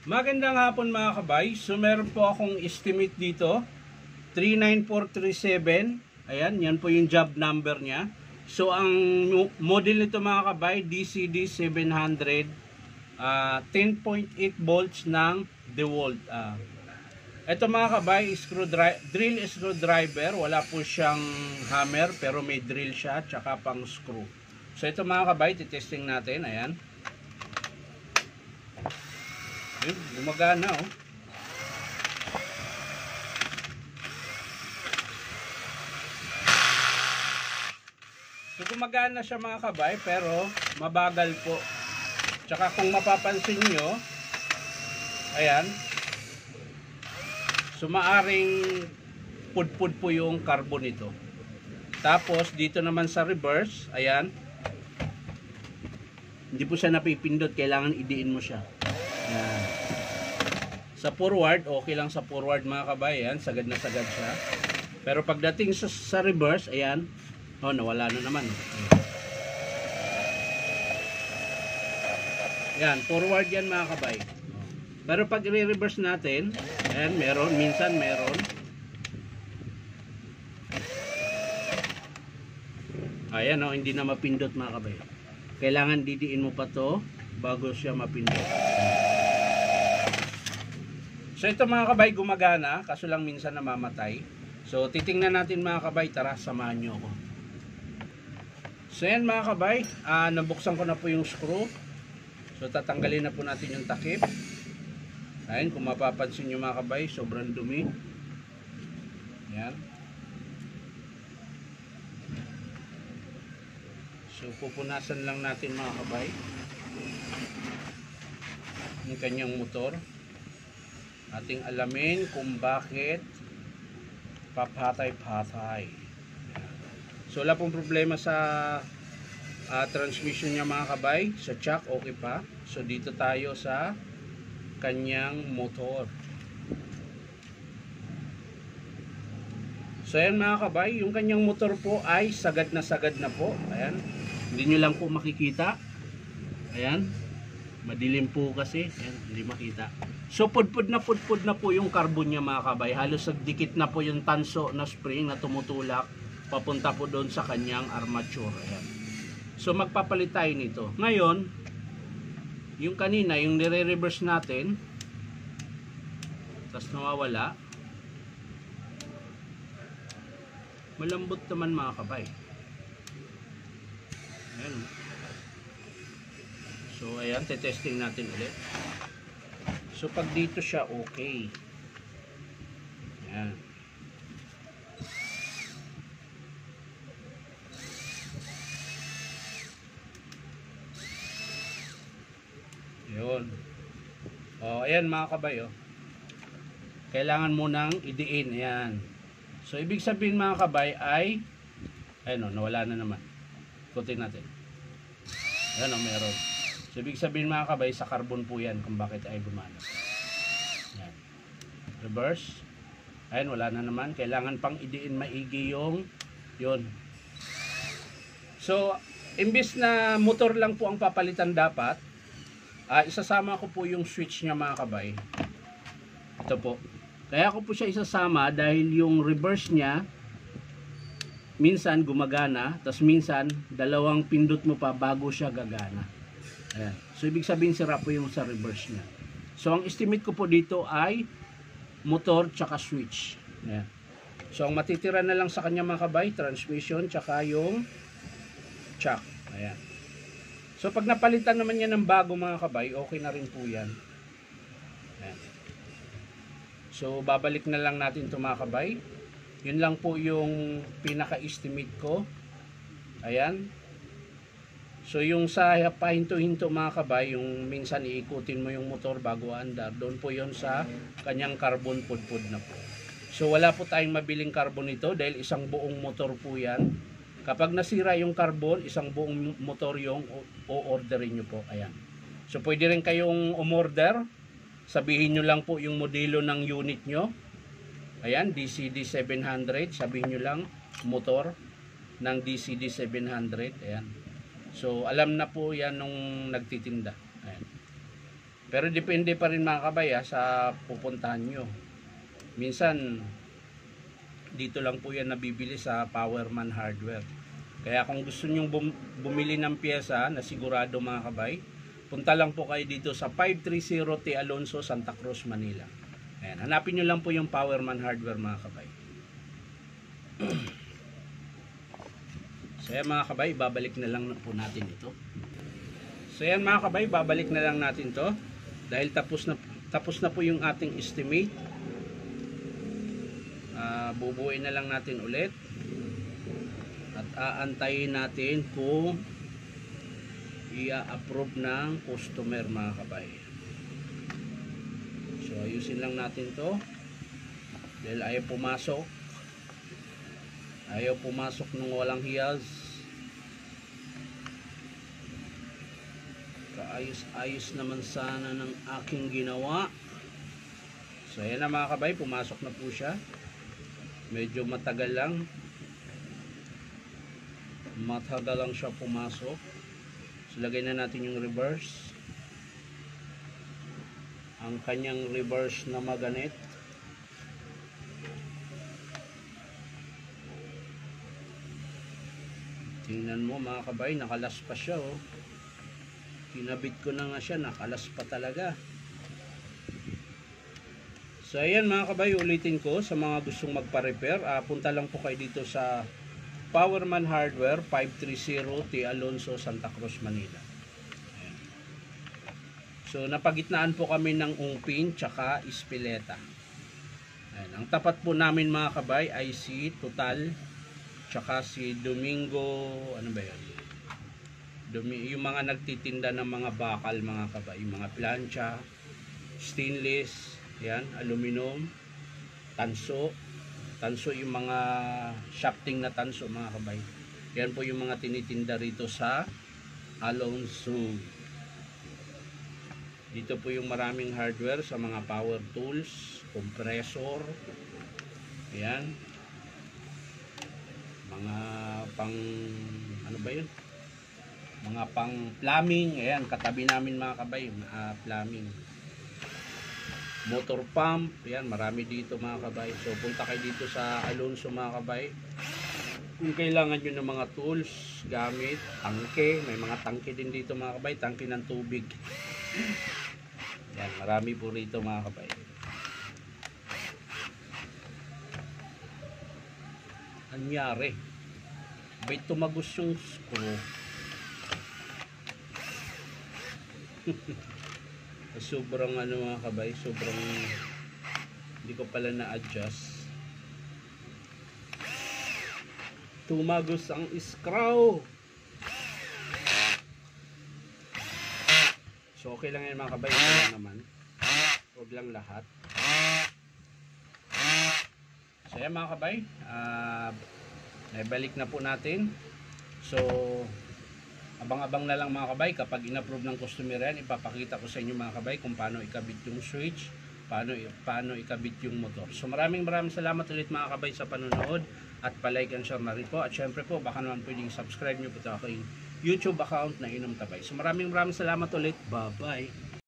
Magandang hapon mga kabay. So meron po akong estimate dito, 39437. Ayan, yan po yung job number niya. So ang model nito mga kabay, DCD 700, 10.8 volts ng DeWalt. Ito mga kabay, drill screwdriver. Wala po siyang hammer pero may drill siya, tsaka pang screw. So ito mga kabay, titesting natin. Ayan. Gumagana oh. So gumagana siya mga kabay, pero mabagal po. Tsaka kung mapapansin nyo, ayan, so maaring pudpud po yung carbon nito. Tapos dito naman sa reverse, ayan, hindi po siya napipindot, kailangan idiin mo siya. Ayan. Sa forward, okay lang sa forward mga kabayan, sagad na sagad siya. Pero pagdating sa reverse, ayan, oh, nawala na naman. Ayan, forward yan mga kabay. Pero pag i-reverse natin, ayan, meron, minsan meron. Ayan, oh, hindi na mapindot mga kabay. Kailangan didiin mo pa to bago siya mapindot. So ito mga kabay, gumagana, kaso lang minsan namamatay. So titingnan natin mga kabay, tara samahan nyo ako. So yan mga kabay, nabuksan ko na po yung screw. So tatanggalin na po natin yung takip. Ayan, kung mapapansin nyo mga kabay, sobrang dumi. Yan. So pupunasan lang natin mga kabay yung kanyang motor. Ating alamin kung bakit papatay-patay. So wala pong problema sa transmission niya mga kabay. Sa chock okay pa. So dito tayo sa kanyang motor. So ayan mga kabay, yung kanyang motor po ay sagad na po. Ayan, hindi nyo lang po makikita. Ayan, madilim po kasi. Ayan, hindi makita. So pudpud na po yung carbon niya mga kabay. Halos nagdikit na po yung tanso na spring na tumutulak papunta po doon sa kanyang armature. Ayan. So magpapalit tayo nito. Ngayon, yung kanina, yung nire-reverse natin, tapos nawawala, malambot naman mga kabay. Ayan. So ayan, tetesting natin ulit. So pag dito siya okay. Ayan. Yun. Oh, ayan mga kabay oh. Kailangan mo nang idiin. Ayan. So ibig sabihin mga kabay ay ayun oh, nawala na naman. Ikutin natin. Ayan oh, meron. So ibig sabihin mga kabay, sa carbon po yan kung bakit ay gumana. Ayan. Reverse. Ayan, wala na naman. Kailangan pang idiin maigi yung yun. So imbis na motor lang po ang papalitan dapat, isasama ko po yung switch niya mga kabay. Ito po. Kaya ko po siya isasama dahil yung reverse niya minsan gumagana, tapos minsan dalawang pindot mo pa bago siya gagana. Ayan. So ibig sabihin sira po yung sa reverse niya. So ang estimate ko po dito ay motor tsaka switch. Ayan. So ang matitira na lang sa kanya mga kabay, transmission tsaka yung chock. Ayan. So pag napalitan naman yan ng bago mga kabay, okay na rin po yan. Ayan. So babalik na lang natin ito mga kabay. Yun lang po yung pinaka-estimate ko. Ayan. So yung sa pahinto-hinto mga kabay, yung minsan iikutin mo yung motor bago andar, doon po yun sa kanyang carbon pudpud na po. So wala po tayong mabiling carbon ito dahil isang buong motor po yan. Kapag nasira yung carbon, isang buong motor yung o-orderin nyo po. Ayan. So pwede rin kayong umorder. Sabihin nyo lang po yung modelo ng unit nyo. Ayan, DCD 700. Sabihin nyo lang motor ng DCD 700. Ayan. So alam na po yan nung nagtitinda. Ayan. Pero depende pa rin mga kabay sa pupuntahan nyo. Minsan, dito lang po yan nabibili sa Powerman Hardware. Kaya kung gusto nyo bumili ng pyesa na sigurado mga kabay, punta lang po kayo dito sa 530 T. Alonso, Santa Cruz, Manila. Ayan, hanapin nyo lang po yung Powerman Hardware mga kabay. So yan mga kabay, babalik na lang po natin ito. So yan mga kabay, babalik na lang natin to. Dahil tapos na po yung ating estimate. Bubuuin na lang natin ulit. At aantayin natin kung i-approve ng customer mga kabay. So ayusin lang natin to. Dahil ayaw pumasok nung walang hiyas. Kaayos naman sana ng aking ginawa. So ayan na mga kabay, pumasok na po siya. Medyo matagal lang siya pumasok. So lagay na natin yung reverse. Ang kanyang reverse na magnet. Tingnan mo mga kabay, nakalas pa siya oh. Kinabit ko na nga siya, nakalas pa talaga. So ayan mga kabay, ulitin ko sa mga gustong magpa-repair, punta lang po kayo dito sa Powerman Hardware, 530 T. Alonso, Santa Cruz, Manila. Ayan. So napagitnaan po kami ng Ungpin tsaka Ispileta. Ayan. Ang tapat po namin mga kabay ay si Total tsaka si Domingo, ano ba yun? Yung mga nagtitinda ng mga bakal mga kabay, yung mga plancha, stainless, yan, aluminum, tanso yung mga shafting na tanso mga kabay. Yan po yung mga tinitinda rito sa Alonso. Dito po yung maraming hardware sa mga power tools, compressor, yan, mga pang ano ba yun, mga pang plumbing. Ayan, katabi namin mga kabay, plumbing, motor pump, ayan, marami dito mga kabay. So punta kayo dito sa Alonso mga kabay kung kailangan nyo ng mga tools, gamit, tangke. May mga tangke din dito mga kabay, tangke ng tubig. Ayan, marami po rito mga kabay. Anyari, bait tumagos yung screw. Sobrang ano mga kabay, sobrang hindi ko pala na-adjust. Tumagos ang screw. So okay lang yan mga kabay, ito lang naman, huwag lang lahat. So yan mga kabay, naibalik na po natin. So abang-abang na lang mga kabay, kapag in-approve ng customer yan, ipapakita ko sa inyo mga kabay kung paano ikabit yung switch, paano ikabit yung motor. So maraming salamat ulit mga kabay sa panonood, at palike and share na rin po. At syempre po, baka naman pwedeng subscribe nyo po sa aking YouTube account na Inom Tabay. So maraming salamat ulit, bye bye.